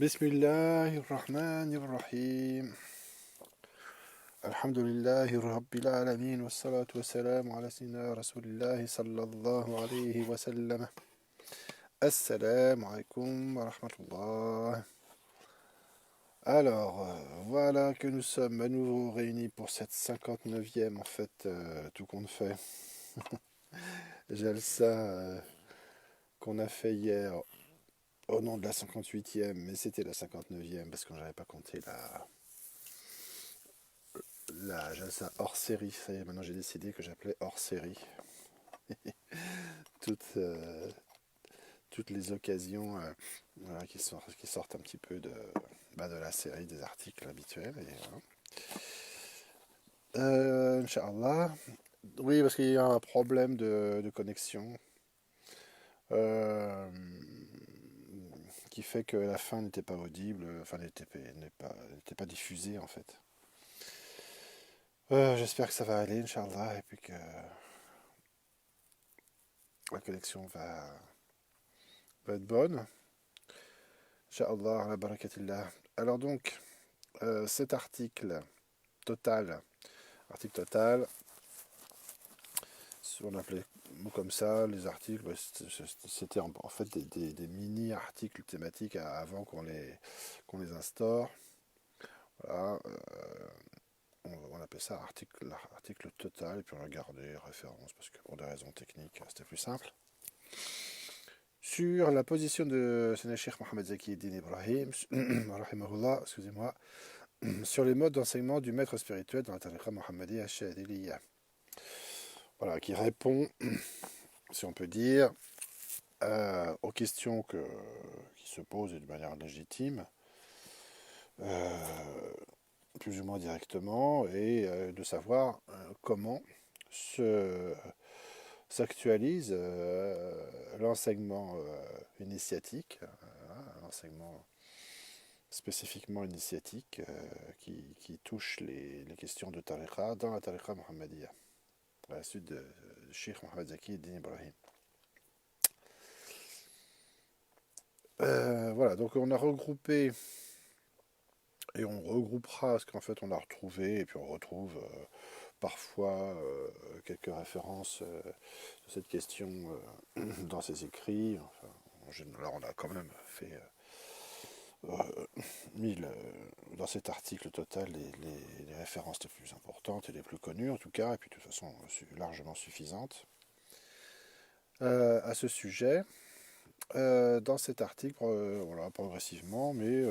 Bismillahirrahmanirrahim. Alhamdulillahi Rabbil Alamin. Wassalatu wassalamu ala sayyidina Rasulillahi sallallahu alayhi wa sallam. Assalamu alaikum wa rahmatullah. Alors, voilà que nous sommes à nouveau réunis pour cette 59e, en fait, tout compte fait, Jalsa qu'on a fait hier au nom de la 58e, mais c'était la 59e parce que j'avais pas compté la Jalsa hors série. Ça y est, maintenant j'ai décidé que j'appelais hors série. toutes, euh, toutes les occasions voilà, qui sortent un petit peu de la série des articles habituels. Et, voilà. Inch'Allah. Oui, parce qu'il y a un problème de connexion euh, qui fait que la fin n'était pas audible, enfin n'était pas diffusée en fait. J'espère que ça va aller, Inch'Allah, et puis que la connexion va être bonne. Inch'Allah, la barakatillah. Alors donc, cet article total, on appelait comme ça les articles, c'était en fait des mini-articles thématiques avant qu'on les instaure. Voilà, on appelle ça article total, et puis on regardait les références, parce que pour des raisons techniques, c'était plus simple. Sur la position de Cheikh Mohamed Zaki Eddin Ibrahim, rahimahullah, excusez-moi, sur les modes d'enseignement du maître spirituel dans la tariqa Mohammadi Ashadiliya. Voilà, qui répond, si on peut dire, aux questions qui se posent de manière légitime, plus ou moins directement, et de savoir comment s'actualise l'enseignement initiatique, l'enseignement spécifiquement initiatique qui touche les questions de tariqa dans la tariqa Mohammadiya, à la suite de Cheikh Mohamed Zaki Eddin Ibrahim. Voilà, donc on a regroupé, et on regroupera, parce qu'en fait on a retrouvé, et puis on retrouve parfois quelques références de cette question dans ses écrits. Enfin, en général, on a quand même fait mis dans cet article total les références les plus importantes et les plus connues en tout cas, et puis de toute façon largement suffisantes à ce sujet. Dans cet article, voilà, progressivement, mais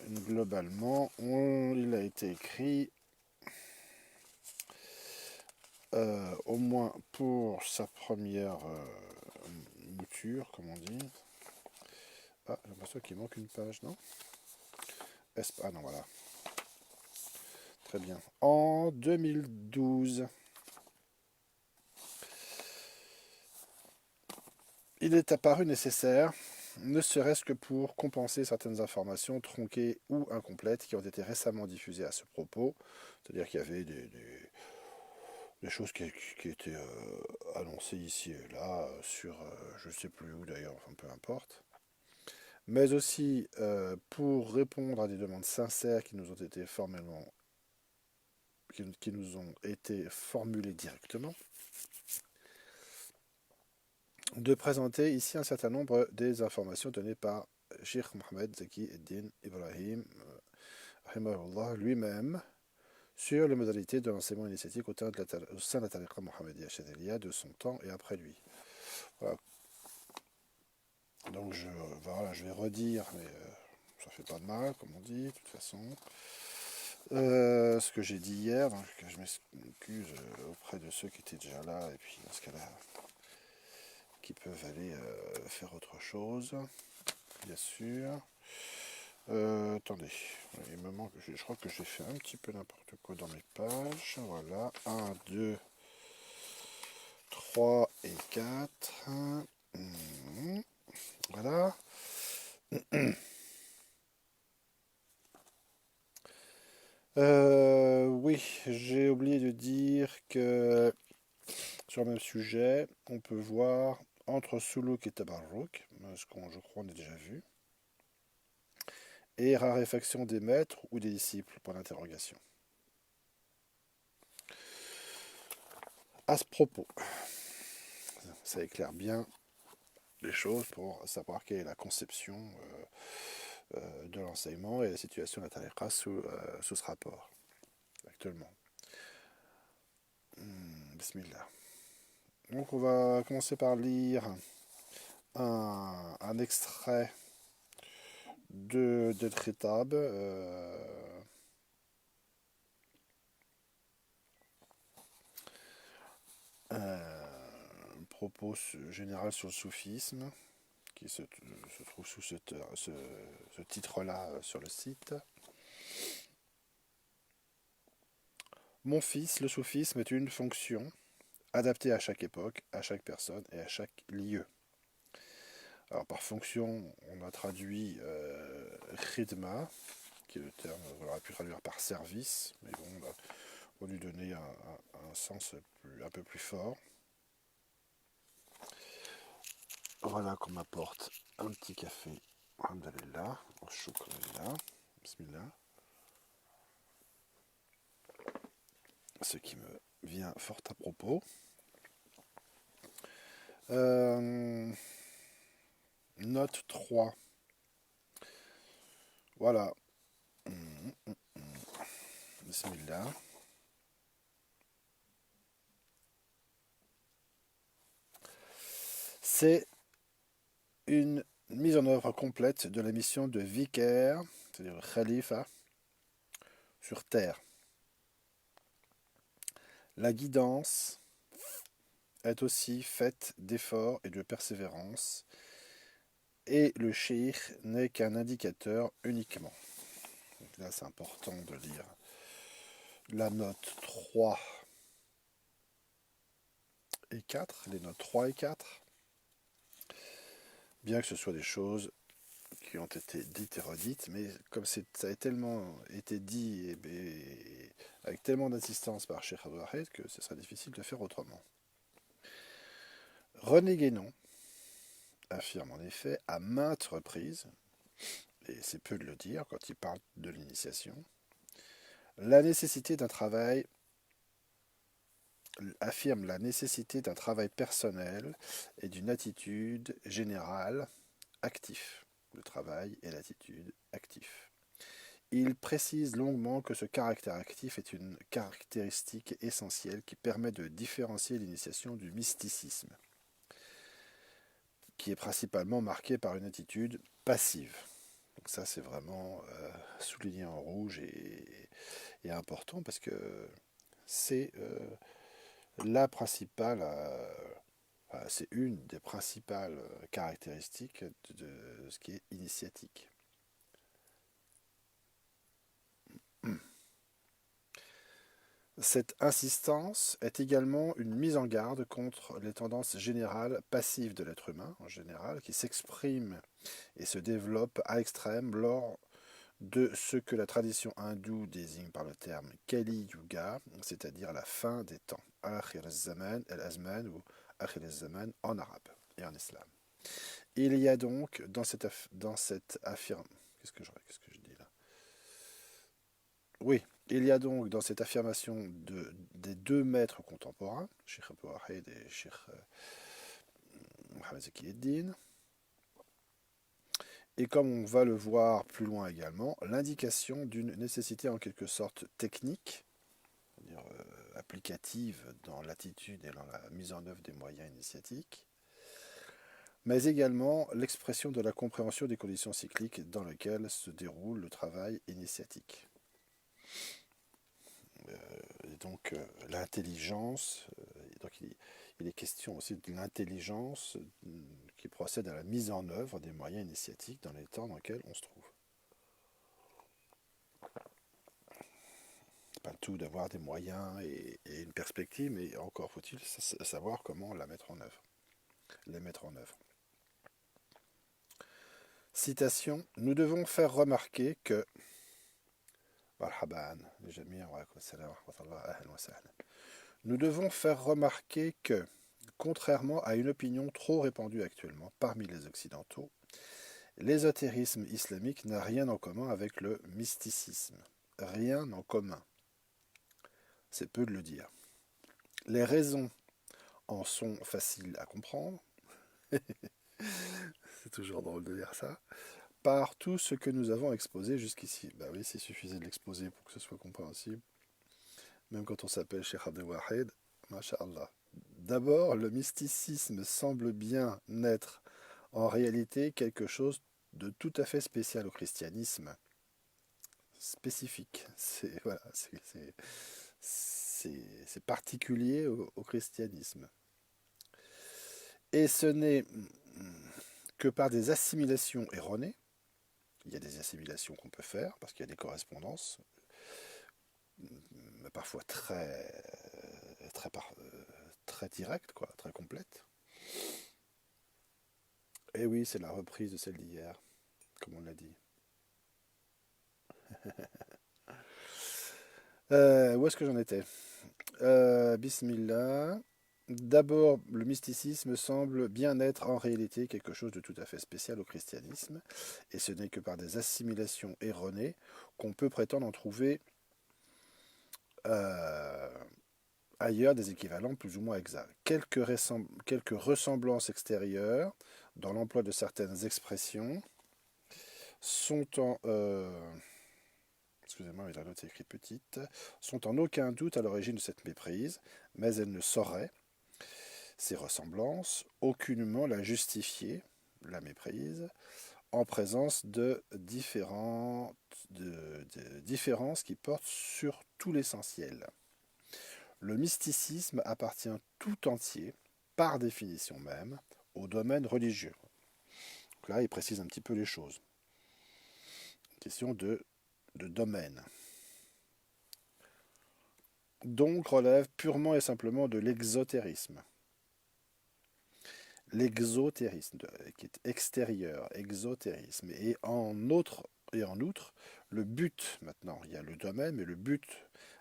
globalement, il a été écrit, au moins pour sa première mouture, comme on dit. Ah, j'ai l'impression qu'il manque une page, non? Ah non, voilà. Très bien. En 2012, il est apparu nécessaire, ne serait-ce que pour compenser certaines informations tronquées ou incomplètes qui ont été récemment diffusées à ce propos. C'est-à-dire qu'il y avait des choses qui étaient annoncées ici et là, sur je ne sais plus où d'ailleurs, enfin peu importe. Mais aussi pour répondre à des demandes sincères qui nous ont été qui nous ont été formulées directement, de présenter ici un certain nombre des informations données par Cheikh Mohamed Zaki Eddin Ibrahim lui-même sur les modalités de l'enseignement initiatique au sein de la tariqa Mohammediya Chadiliya de son temps et après lui. Voilà. Donc je vais redire, mais ça fait pas de mal, comme on dit, de toute façon. Ce que j'ai dit hier, donc je m'excuse auprès de ceux qui étaient déjà là, et puis dans ce cas-là, qui peuvent aller faire autre chose, bien sûr. Attendez, il me manque, je crois que j'ai fait un petit peu n'importe quoi dans mes pages. Voilà, 1, 2, 3 et 4. Voilà. Oui, j'ai oublié de dire que sur le même sujet, on peut voir entre Suluk et Tabarruk, ce qu'on je crois on a déjà vu. et raréfaction des maîtres ou des disciples, point d'interrogation. À ce propos, ça éclaire bien les choses pour savoir quelle est la conception de l'enseignement et la situation de la tariqa sous ce rapport, actuellement. Bismillah. Donc on va commencer par lire un extrait de Khitab, un propos général sur le soufisme, qui se trouve sous ce titre-là sur le site. Mon fils, le soufisme est une fonction adaptée à chaque époque, à chaque personne et à chaque lieu. Alors par fonction, on a traduit khidma, qui est le terme, on aurait pu traduire par service, mais bon, on lui donner un sens un peu plus fort. Voilà qu'on m'apporte un petit café. Alhamdulillah, shukrillah, bismillah. Ce qui me vient fort à propos. Note 3. Voilà. Bismillah. C'est une mise en œuvre complète de la mission de vicaire, c'est-à-dire khalifa, sur terre. La guidance est aussi faite d'efforts et de persévérance, et le cheikh n'est qu'un indicateur uniquement. Donc là, c'est important de lire la note 3 et 4, les notes 3 et 4, bien que ce soit des choses qui ont été dites et redites, mais comme ça a tellement été dit et avec tellement d'insistance par Cheikh Abdul Wahid que ce serait difficile de faire autrement. René Guénon affirme en effet à maintes reprises, et c'est peu de le dire quand il parle de l'initiation, la nécessité d'un travail affirme la nécessité d'un travail personnel et d'une attitude générale actif. Le travail et l'attitude actif. Il précise longuement que ce caractère actif est une caractéristique essentielle qui permet de différencier l'initiation du mysticisme, qui est principalement marqué par une attitude passive. Donc ça, c'est vraiment souligné en rouge et important parce que c'est la principale, c'est une des principales caractéristiques de ce qui est initiatique. Cette insistance est également une mise en garde contre les tendances générales passives de l'être humain, en général, qui s'expriment et se développent à l'extrême lors de ce que la tradition hindoue désigne par le terme Kali Yuga, c'est-à-dire la fin des temps, Akhir al-Zaman, al-Azman ou Akhir al-Zaman en arabe et en islam. Il y a donc dans cette affirmation, qu'est-ce que je dis là? Oui, il y a donc dans cette affirmation des deux maîtres contemporains, Cheikh Abdul Wahid et Cheikh Mohammed Zaki Eddin, et comme on va le voir plus loin également, l'indication d'une nécessité en quelque sorte technique, c'est-à-dire applicative dans l'attitude et dans la mise en œuvre des moyens initiatiques, mais également l'expression de la compréhension des conditions cycliques dans lesquelles se déroule le travail initiatique. Et donc l'intelligence, donc il est question aussi de l'intelligence qui procède à la mise en œuvre des moyens initiatiques dans les temps dans lesquels on se trouve. C'est pas tout d'avoir des moyens et une perspective, mais encore faut-il savoir comment la mettre en œuvre, les mettre en œuvre. Citation, nous devons faire remarquer que nous devons faire remarquer que, contrairement à une opinion trop répandue actuellement parmi les Occidentaux, L'ésotérisme islamique n'a rien en commun avec le mysticisme. Rien en commun. C'est peu de le dire. Les raisons en sont faciles à comprendre. C'est toujours drôle de dire ça. Par tout ce que nous avons exposé jusqu'ici. Bah oui, s'il suffisait de l'exposer pour que ce soit compréhensible. Même quand on s'appelle Cheikh Abdel Wahed, masha'Allah. D'abord, le mysticisme semble bien n'être en réalité quelque chose de tout à fait spécial au christianisme. Spécifique. C'est voilà, c'est particulier au christianisme. Et ce n'est que par des assimilations erronées. Il y a des assimilations qu'on peut faire parce qu'il y a des correspondances, parfois très directes, quoi, très complètes. Et oui, c'est la reprise de celle d'hier, comme on l'a dit. Où est-ce que j'en étais? Bismillah. D'abord, le mysticisme semble bien être en réalité quelque chose de tout à fait spécial au christianisme, et ce n'est que par des assimilations erronées qu'on peut prétendre en trouver euh, ailleurs des équivalents plus ou moins exacts. Quelques ressemblances extérieures dans l'emploi de certaines expressions sont en... excusez-moi, mais la note est écrite petite, sont en aucun doute à l'origine de cette méprise, mais elles ne sauraient, ces ressemblances, aucunement la justifier, la méprise, en présence de différences qui portent sur tout l'essentiel. Le mysticisme appartient tout entier, par définition même, au domaine religieux. Donc là, il précise un petit peu les choses. Question de domaine. Donc relève purement et simplement de l'exotérisme. L'exotérisme, qui est extérieur, exotérisme. Et en outre, le but, maintenant, il y a le domaine, mais le but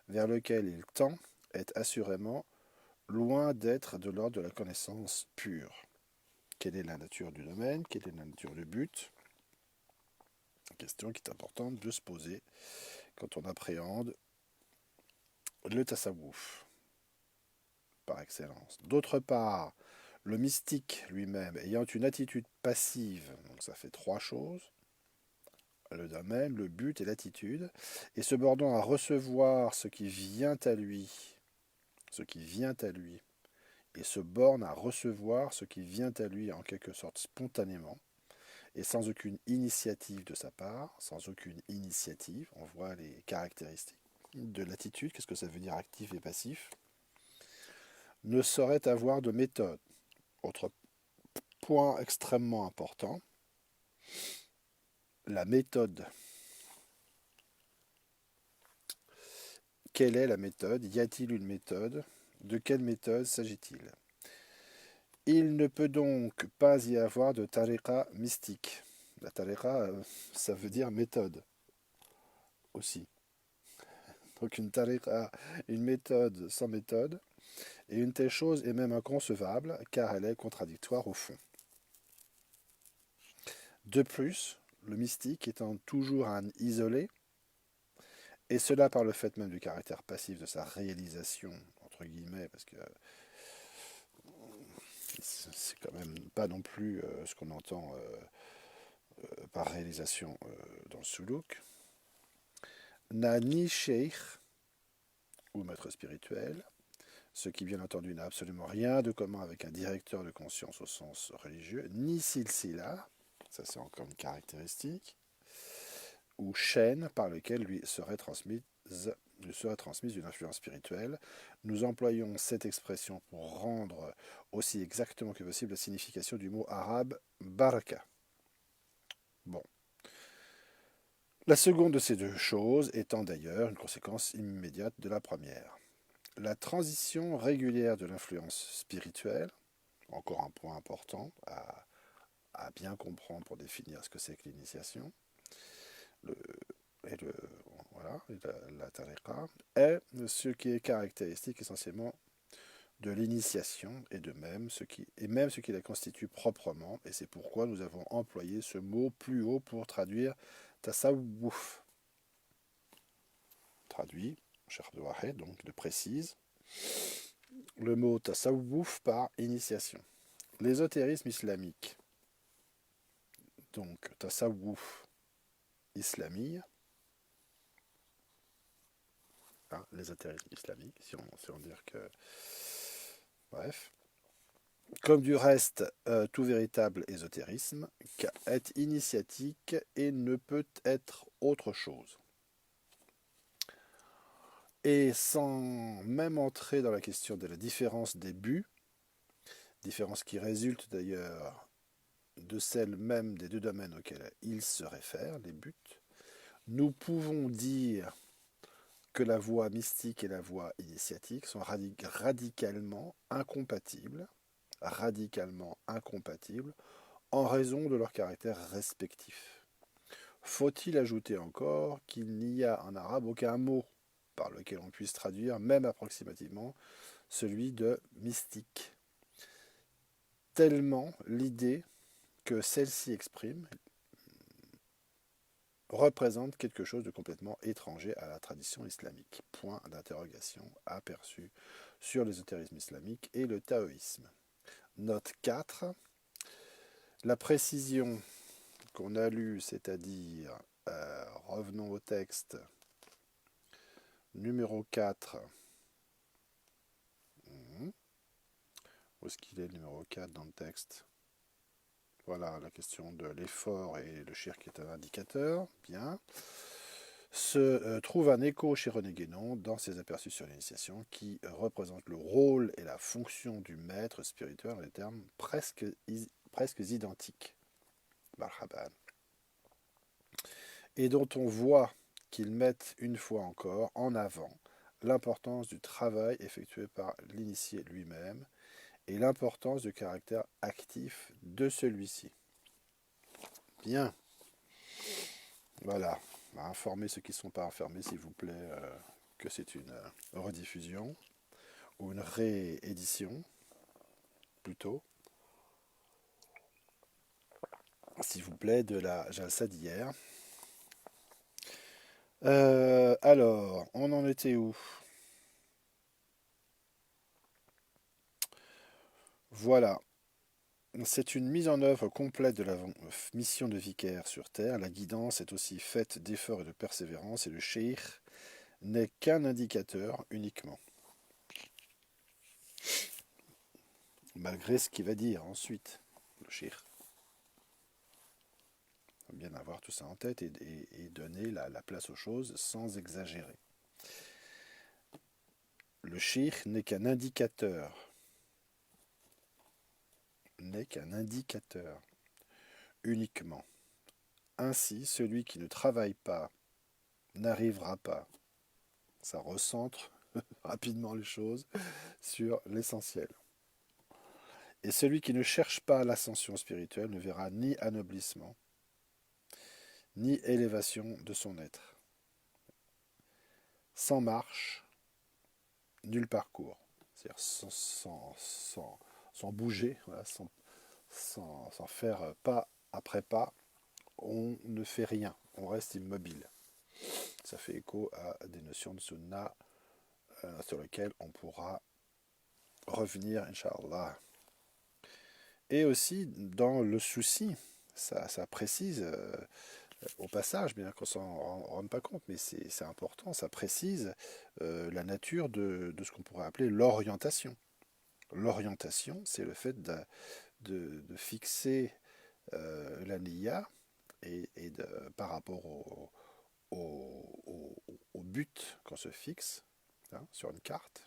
vers lequel il tend est assurément loin d'être de l'ordre de la connaissance pure. Quelle est la nature du domaine? Quelle est la nature du but? Question qui est importante de se poser quand on appréhende le tasawwuf, par excellence. D'autre part, le mystique lui-même ayant une attitude passive, donc ça fait trois choses, le domaine, le but et l'attitude, et se bornant à recevoir ce qui vient à lui, et se borne à recevoir ce qui vient à lui en quelque sorte spontanément, et sans aucune initiative de sa part, sans aucune initiative, on voit les caractéristiques de l'attitude, qu'est-ce que ça veut dire actif et passif, ne saurait avoir de méthode. Autre point extrêmement important, la méthode. Quelle est la méthode? Y a-t-il une méthode? De quelle méthode s'agit-il? Il ne peut donc pas y avoir de tariqa mystique. La tariqa, ça veut dire méthode aussi. Donc une tariqa, une méthode sans méthode, et une telle chose est même inconcevable, car elle est contradictoire au fond. De plus, le mystique étant toujours un isolé, et cela par le fait même du caractère passif de sa réalisation, entre guillemets, parce que c'est quand même pas non plus ce qu'on entend par réalisation dans le suluk, n'a ni sheikh ou maître spirituel, ce qui bien entendu n'a absolument rien de commun avec un directeur de conscience au sens religieux, ni silsila, ça c'est encore une caractéristique, ou chaîne par lequel lui serait transmise une influence spirituelle. Nous employons cette expression pour rendre aussi exactement que possible la signification du mot arabe baraka. Bon. La seconde de ces deux choses étant d'ailleurs une conséquence immédiate de la première. La transition régulière de l'influence spirituelle, encore un point important à bien comprendre pour définir ce que c'est que l'initiation, et la tariqa, est ce qui est caractéristique essentiellement de l'initiation et même ce qui la constitue proprement, et c'est pourquoi nous avons employé ce mot plus haut pour traduire tasawwuf. Traduit, cher de Wahed, donc de précise, le mot tasawwuf par initiation. L'ésotérisme islamique, donc tasawwuf islami, hein, l'ésotérisme islamique, si on dit que... Bref. Comme du reste, tout véritable ésotérisme est initiatique et ne peut être autre chose. Et sans même entrer dans la question de la différence des buts, différence qui résulte d'ailleurs de celle même des deux domaines auxquels il se réfère, les buts, nous pouvons dire que la voie mystique et la voie initiatique sont radicalement incompatibles en raison de leur caractère respectif. Faut-il ajouter encore qu'il n'y a en arabe aucun mot par lequel on puisse traduire, même approximativement, celui de mystique. Tellement l'idée que celle-ci exprime représente quelque chose de complètement étranger à la tradition islamique. Point d'interrogation aperçu sur l'ésotérisme islamique et le taoïsme. Note 4. La précision qu'on a lue, c'est-à-dire, revenons au texte, numéro 4. Où est-ce qu'il est, le numéro 4 dans le texte? Voilà, la question de l'effort et le shirk est un indicateur. Bien. Se trouve un écho chez René Guénon dans ses aperçus sur l'initiation qui représente le rôle et la fonction du maître spirituel en des termes presque identiques. Marhaban. Et dont on voit qu'ils mettent une fois encore en avant l'importance du travail effectué par l'initié lui-même et l'importance du caractère actif de celui-ci. Bien. Voilà. On va informer ceux qui ne sont pas informés, s'il vous plaît, que c'est une rediffusion ou une réédition, plutôt, s'il vous plaît, de la jalsa d'hier. Alors, on en était où? Voilà. C'est une mise en œuvre complète de la mission de vicaire sur terre. La guidance est aussi faite d'efforts et de persévérance, et le cheikh n'est qu'un indicateur uniquement. Malgré ce qu'il va dire ensuite, le cheikh. Il faut bien avoir tout ça en tête et donner la place aux choses sans exagérer. Le cheikh n'est qu'un indicateur. Uniquement. Ainsi, celui qui ne travaille pas n'arrivera pas. Ça recentre rapidement les choses sur l'essentiel. Et celui qui ne cherche pas l'ascension spirituelle ne verra ni anoblissement, ni élévation de son être. Sans marche, nul parcours. C'est-à-dire sans bouger, voilà, sans faire pas après pas, on ne fait rien, on reste immobile. Ça fait écho à des notions de sunna sur lesquelles on pourra revenir, Inch'Allah. Et aussi, dans le souci, ça précise, au passage, bien qu'on s'en rende pas compte, mais c'est important, ça précise la nature de ce qu'on pourrait appeler l'orientation. L'orientation, c'est le fait de fixer la niya et par rapport au but qu'on se fixe, hein, sur une carte,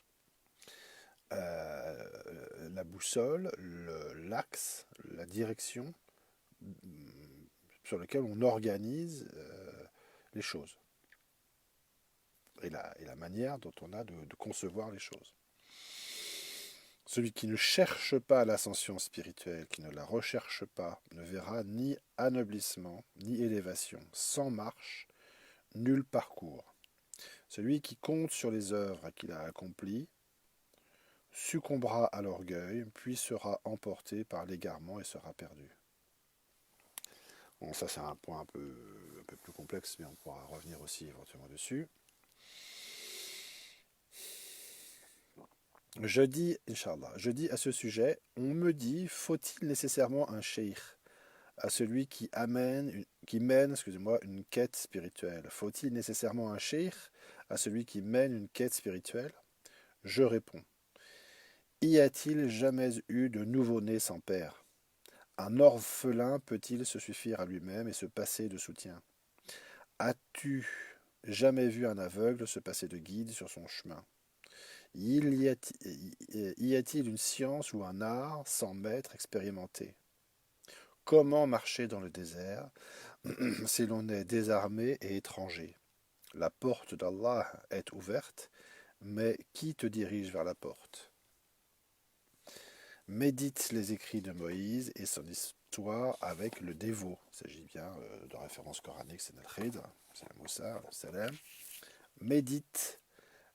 la boussole, l'axe, la direction sur lequel on organise les choses et la manière dont on a de concevoir les choses. Celui qui ne cherche pas l'ascension spirituelle, qui ne la recherche pas, ne verra ni anoblissement, ni élévation. Sans marche, nul parcours. Celui qui compte sur les œuvres qu'il a accomplies, succombera à l'orgueil, puis sera emporté par l'égarement et sera perdu. Bon, ça c'est un point un peu plus complexe, mais on pourra revenir aussi éventuellement dessus. Inch'Allah, je dis à ce sujet, on me dit, faut-il nécessairement un cheikh à celui qui mène, excusez-moi, une quête spirituelle? Faut-il nécessairement un cheikh à celui qui mène une quête spirituelle? Je réponds, y a-t-il jamais eu de nouveau-né sans père? Un orphelin peut-il se suffire à lui-même et se passer de soutien? As-tu jamais vu un aveugle se passer de guide sur son chemin? Y a-t-il une science ou un art sans maître expérimenté? Comment marcher dans le désert si l'on est désarmé et étranger? La porte d'Allah est ouverte, mais qui te dirige vers la porte? Médite les écrits de Moïse et son histoire avec le dévot. Il s'agit bien de références coraniques, c'est Al-Khidr, c'est Moussa, salam. Médite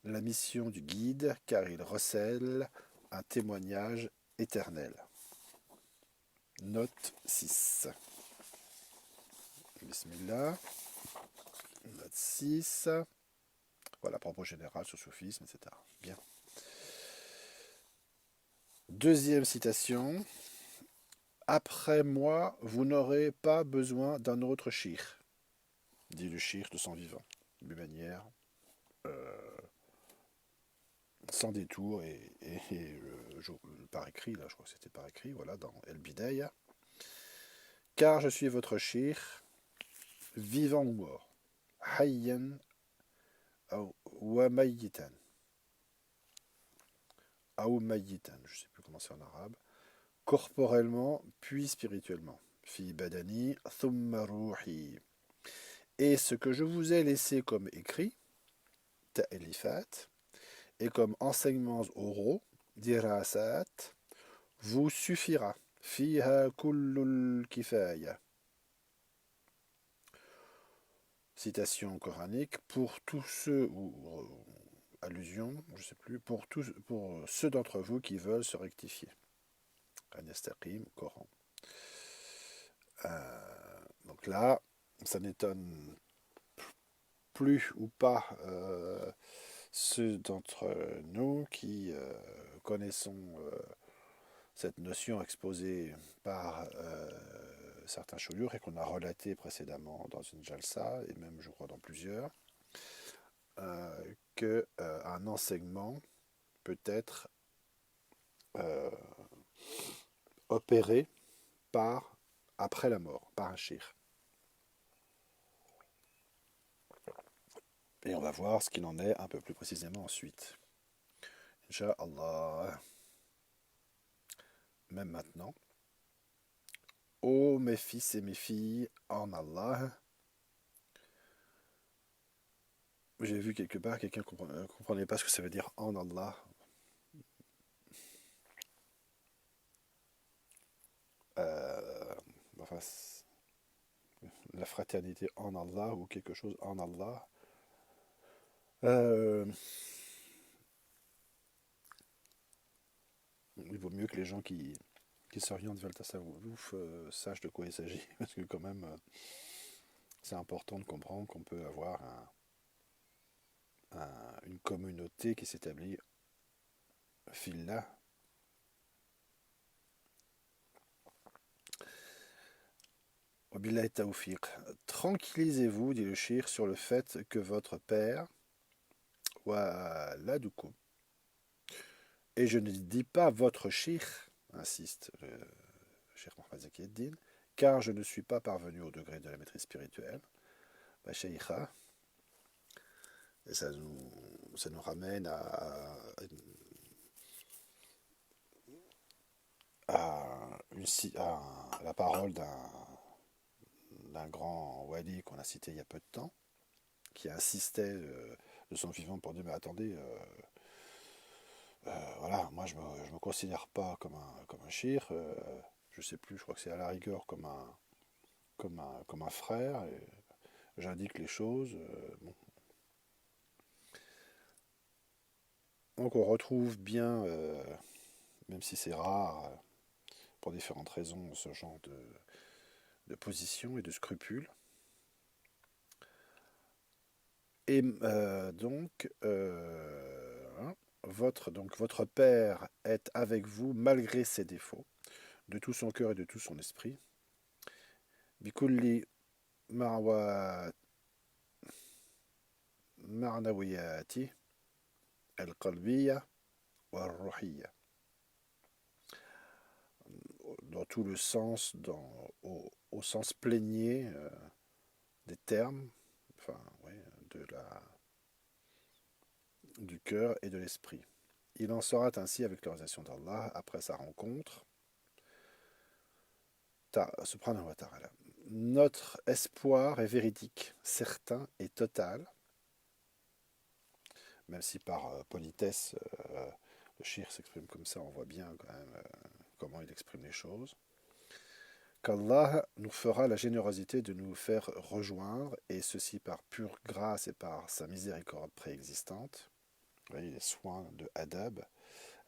la mission du guide, car il recèle un témoignage éternel. Note 6. Bismillah. Note 6. Voilà, propos général sur le soufisme, etc. Bien. Deuxième citation. Après moi, vous n'aurez pas besoin d'un autre cheikh, dit le cheikh de son vivant, d'une manière sans détour par écrit, là je crois que c'était par écrit, voilà, dans El Bidaya. Car je suis votre cheikh, vivant ou mort, hayyan ou mayitan, ou mayitan, je ne sais plus comment c'est en arabe, corporellement puis spirituellement. Fi badani thumma ruhi. Et ce que je vous ai laissé comme écrit, ta'elifat, et comme enseignements oraux, dirasat, vous suffira. Fiha kullul kifaya. Citation coranique, pour tous ceux, ou allusion, je ne sais plus, pour ceux d'entre vous qui veulent se rectifier. Anastaqim, Coran. Donc là, ça n'étonne plus ou pas ceux d'entre nous qui connaissons cette notion exposée par certains chouyours et qu'on a relaté précédemment dans une jalsa, et même je crois dans plusieurs, qu'un enseignement peut être opéré après la mort, par un shir. Et on va voir ce qu'il en est un peu plus précisément ensuite. Inch'Allah. Même maintenant. Ô mes fils et mes filles, en Allah. J'ai vu quelque part, quelqu'un ne comprenait pas ce que ça veut dire en Allah. Enfin, la fraternité en Allah ou quelque chose en Allah. Il vaut mieux que les gens qui s'orientent vers le tasawwuf sachent de quoi il s'agit, parce que quand même, c'est important de comprendre qu'on peut avoir une communauté qui s'établit fillah. Wabillahi tawfiq. Tranquillisez-vous, dit le shir, sur le fait que votre père, waladukum, et je ne dis pas votre shir, insiste le shir Mohamed Zaki ed-Din, car je ne suis pas parvenu au degré de la maîtrise spirituelle, bah, shaykha, et ça nous ramène à la parole d'un grand wali qu'on a cité il y a peu de temps, qui insistait de son vivant pour dire mais attendez, voilà, moi je me considère pas comme un shir, je sais plus, je crois que c'est à la rigueur comme un frère, et j'indique les choses. Bon. Donc on retrouve bien, même si c'est rare, pour différentes raisons, ce genre de position et de scrupules. Et hein, votre Père est avec vous malgré ses défauts, de tout son cœur et de tout son esprit. Bikulli ma'nawiyati al-qalbiya wa-ruhiyya. Dans tout le sens, au sens plénier des termes, enfin, ouais, du cœur et de l'esprit. Il en sera ainsi avec l'autorisation d'Allah après sa rencontre. Subhanahu wa ta'ala. Notre espoir est véridique, certain et total, même si par politesse, le shir s'exprime comme ça, on voit bien quand même comment il exprime les choses. Qu'Allah nous fera la générosité de nous faire rejoindre, et ceci par pure grâce et par sa miséricorde préexistante. Vous voyez les soins de adab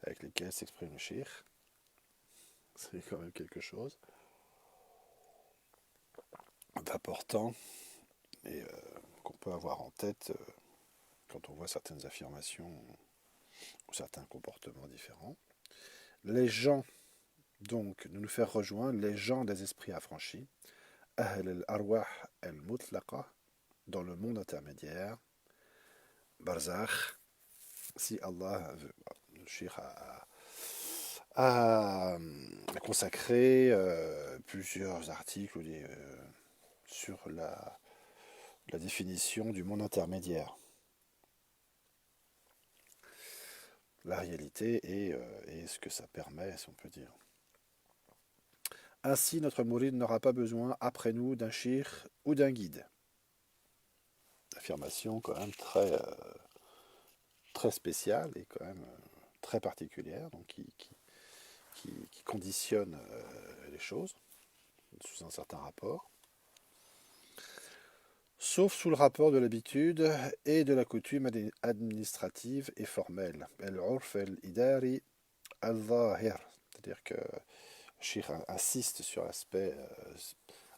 avec lesquels s'exprime le shir. C'est quand même quelque chose d'important et qu'on peut avoir en tête quand on voit certaines affirmations ou certains comportements différents. Les gens, donc, de nous faire rejoindre, les gens des esprits affranchis, Ahl al-Arwah al-Mutlaqa, dans le monde intermédiaire, Barzakh, si Allah veut. Le Cheikh a consacré plusieurs articles sur la définition du monde intermédiaire. La réalité et ce que ça permet, si on peut dire. Ainsi, notre mouride n'aura pas besoin, après nous, d'un shir ou d'un guide. Affirmation quand même très spéciale et quand même très particulière, donc qui conditionne les choses sous un certain rapport. Sauf sous le rapport de l'habitude et de la coutume administrative et formelle. El-urf el-idari al-zahir. C'est-à-dire que Shir insiste sur l'aspect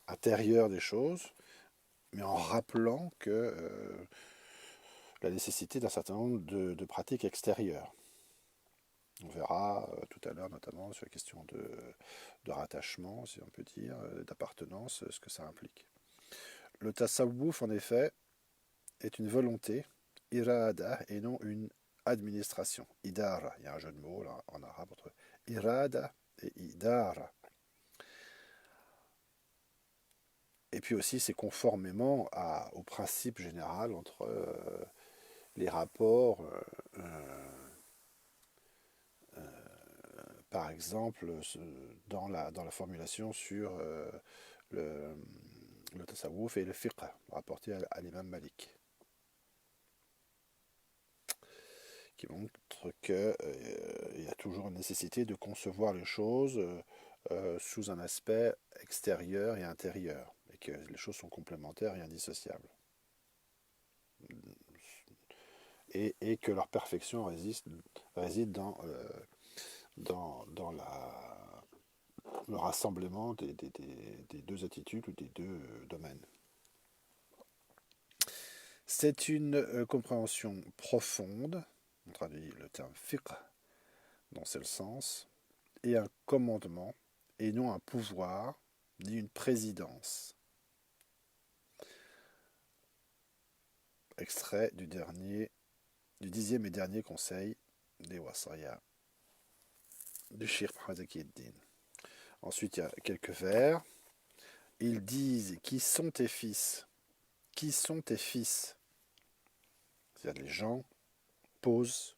intérieur des choses, mais en rappelant la nécessité d'un certain nombre de pratiques extérieures. On verra tout à l'heure, notamment sur la question de rattachement, si on peut dire, d'appartenance, ce que ça implique. Le tasawwuf, en effet, est une volonté, irada, et non une administration. Idara, il y a un jeu de mots là, en arabe entre irada et idara. Et puis aussi, c'est conformément au principe général entre les rapports, par exemple, dans la formulation sur le tasawwuf et le fiqh, rapporté à l'imam Malik, qui montre qu'il y a toujours une nécessité de concevoir les choses sous un aspect extérieur et intérieur, et que les choses sont complémentaires et indissociables. Et que leur perfection réside dans le rassemblement des deux attitudes ou des deux domaines. C'est une compréhension profonde, on traduit le terme fiqh dans ce sens, et un commandement, et non un pouvoir, ni une présidence. Extrait du 10e et dernier conseil des Wasaya du Shir Muhammad Zaki-ed-Din. Ensuite, il y a quelques vers. Ils disent: qui sont tes fils? Qui sont tes fils? C'est-à-dire les gens posent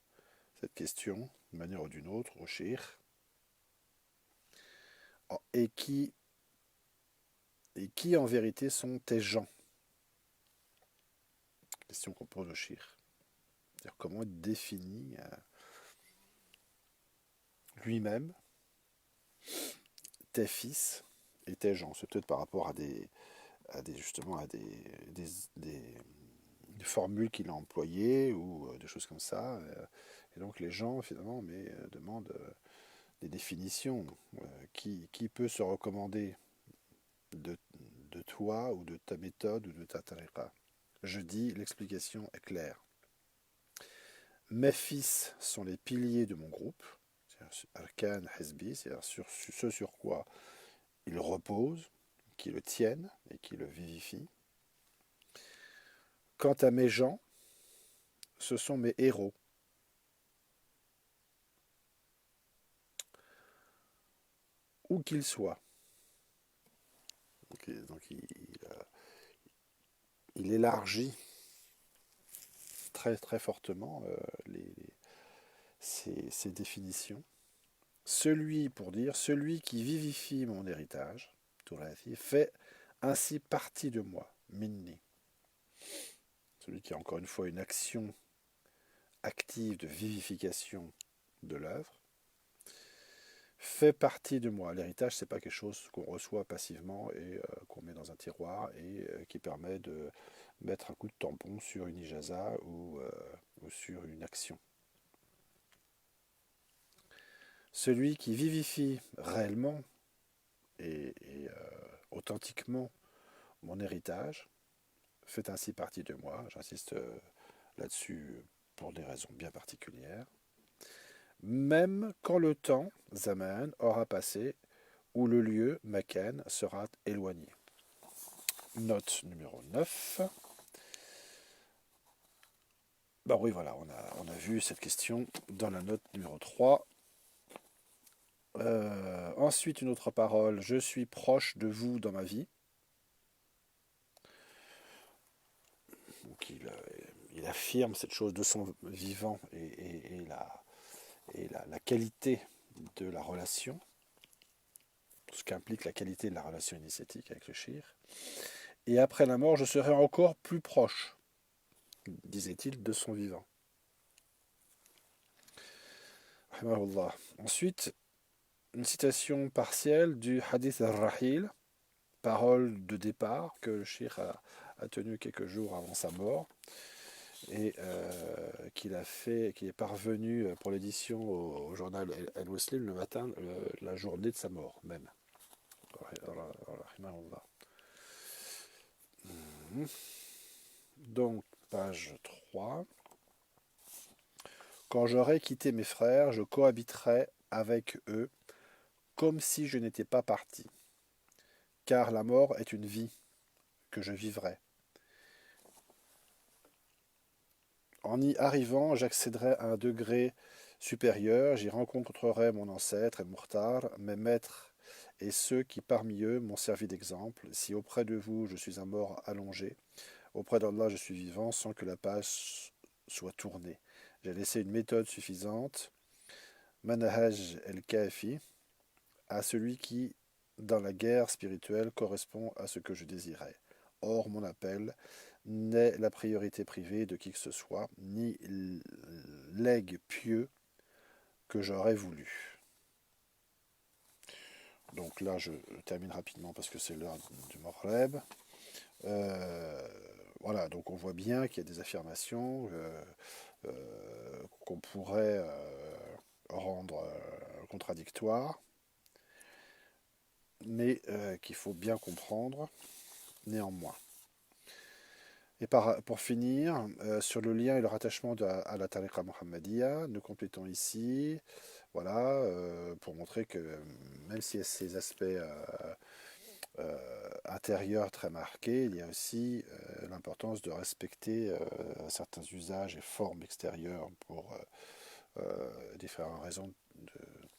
cette question d'une manière ou d'une autre au Shir. Et qui en vérité sont tes gens? Question qu'on pose au Shir. C'est-à-dire comment il définit lui-même tes fils et tes gens. C'est peut-être par rapport à des formules qu'il a employées ou des choses comme ça. Et donc les gens, finalement, demandent des définitions. Qui peut se recommander de, de toi ou de ta méthode ou de ta tariqa? Je dis, l'explication est claire. Mes fils sont les piliers de mon groupe, Arkan Hezbi, c'est-à-dire sur ce sur quoi ils reposent, qui le tiennent et qui le vivifient. Quant à mes gens, ce sont mes héros. Où qu'ils soient. Donc il élargit très très fortement ces définitions. Celui qui vivifie mon héritage, Tourathi, fait ainsi partie de moi, minni. Celui qui a encore une fois une action active de vivification de l'œuvre, fait partie de moi. L'héritage, c'est pas quelque chose qu'on reçoit passivement et qu'on met dans un tiroir et qui permet de mettre un coup de tampon sur une ijaza ou sur une action. Celui qui vivifie réellement et authentiquement mon héritage fait ainsi partie de moi. J'insiste là-dessus pour des raisons bien particulières. Même quand le temps, Zaman, aura passé, où le lieu, Makan, sera éloigné. Note numéro 9. Ben oui, voilà, on a vu cette question dans la note numéro 3. Ensuite, une autre parole. Je suis proche de vous dans ma vie. Donc il affirme cette chose de son vivant et la qualité de la relation, ce qu'implique la qualité de la relation initiatique avec le shir. Et après la mort, je serai encore plus proche, disait-il, de son vivant. Ensuite, une citation partielle du Hadith al-Rahil, parole de départ que le shir a tenu quelques jours avant sa mort et qu'il est parvenu pour l'édition au journal Al-Muslim le matin, la journée de sa mort même. Donc, page 3. Quand j'aurai quitté mes frères, je cohabiterai avec eux comme si je n'étais pas parti. Car la mort est une vie que je vivrai. En y arrivant, j'accéderai à un degré supérieur, j'y rencontrerai mon ancêtre, El-Mukhtar, mes maîtres et ceux qui parmi eux m'ont servi d'exemple. Si auprès de vous je suis un mort allongé, auprès d'Allah je suis vivant sans que la page soit tournée. J'ai laissé une méthode suffisante, Manhaj el-Kafi, à celui qui, dans la guerre spirituelle, correspond à ce que je désirais. Or, mon appel n'est la priorité privée de qui que ce soit, ni legs pieux que j'aurais voulu. Donc là, je termine rapidement parce que c'est l'heure du Maghreb. Voilà, donc on voit bien qu'il y a des affirmations qu'on pourrait rendre contradictoires, mais qu'il faut bien comprendre néanmoins. Et pour finir, sur le lien et le rattachement à la tariqa Muhammadiyya, nous complétons ici, voilà, pour montrer que même s'il y a ces aspects intérieurs très marqués, il y a aussi l'importance de respecter certains usages et formes extérieures pour différentes raisons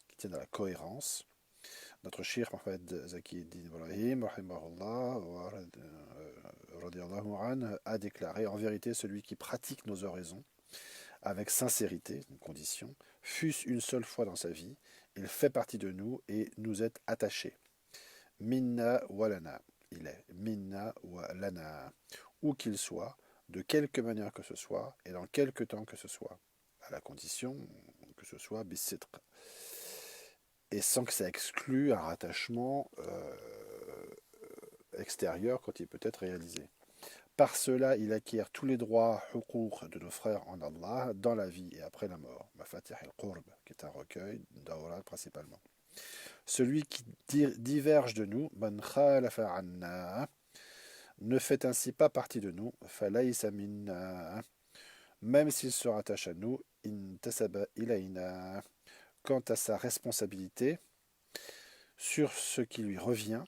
qui tiennent à la cohérence. Notre Cheikh Mohamed Zaki Ibrahim a déclaré: en vérité, celui qui pratique nos oraisons avec sincérité, une condition, fût-ce une seule fois dans sa vie, il fait partie de nous et nous est attaché. Minna walana, il est minna walana, où qu'il soit, de quelque manière que ce soit et dans quelque temps que ce soit, à la condition que ce soit bisitq, et sans que ça exclue un rattachement extérieur quand il peut être réalisé. Par cela, il acquiert tous les droits huquq de nos frères en Allah dans la vie et après la mort. Mafatih al-Qurb, qui est un recueil d'awrad principalement. Celui qui diverge de nous, man khalafa anna, ne fait ainsi pas partie de nous, falaysa minna, même s'il se rattache à nous, intasaba ilayna, quant à sa responsabilité sur ce qui lui revient,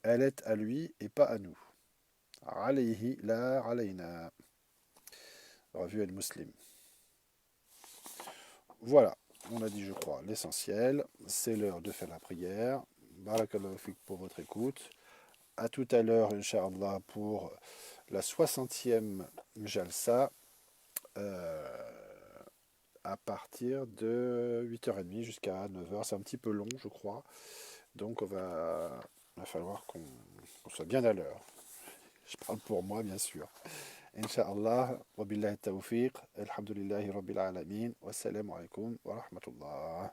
elle est à lui et pas à nous. Alayhi la alayna. Revue al-Muslim. Voilà, on a dit, je crois, l'essentiel. C'est l'heure de faire la prière. Barakallahu fik pour votre écoute. À tout à l'heure, Inch'Allah, pour la 60e Jalsa, à partir de 8h30 jusqu'à 9h. C'est un petit peu long, je crois. Donc, va falloir qu'on soit bien à l'heure. Je parle pour moi, bien sûr. Inch'Allah, wa billahi tawfiq, alhamdulillahi rabbil alamin, wassalamu alaikum wa rahmatullah.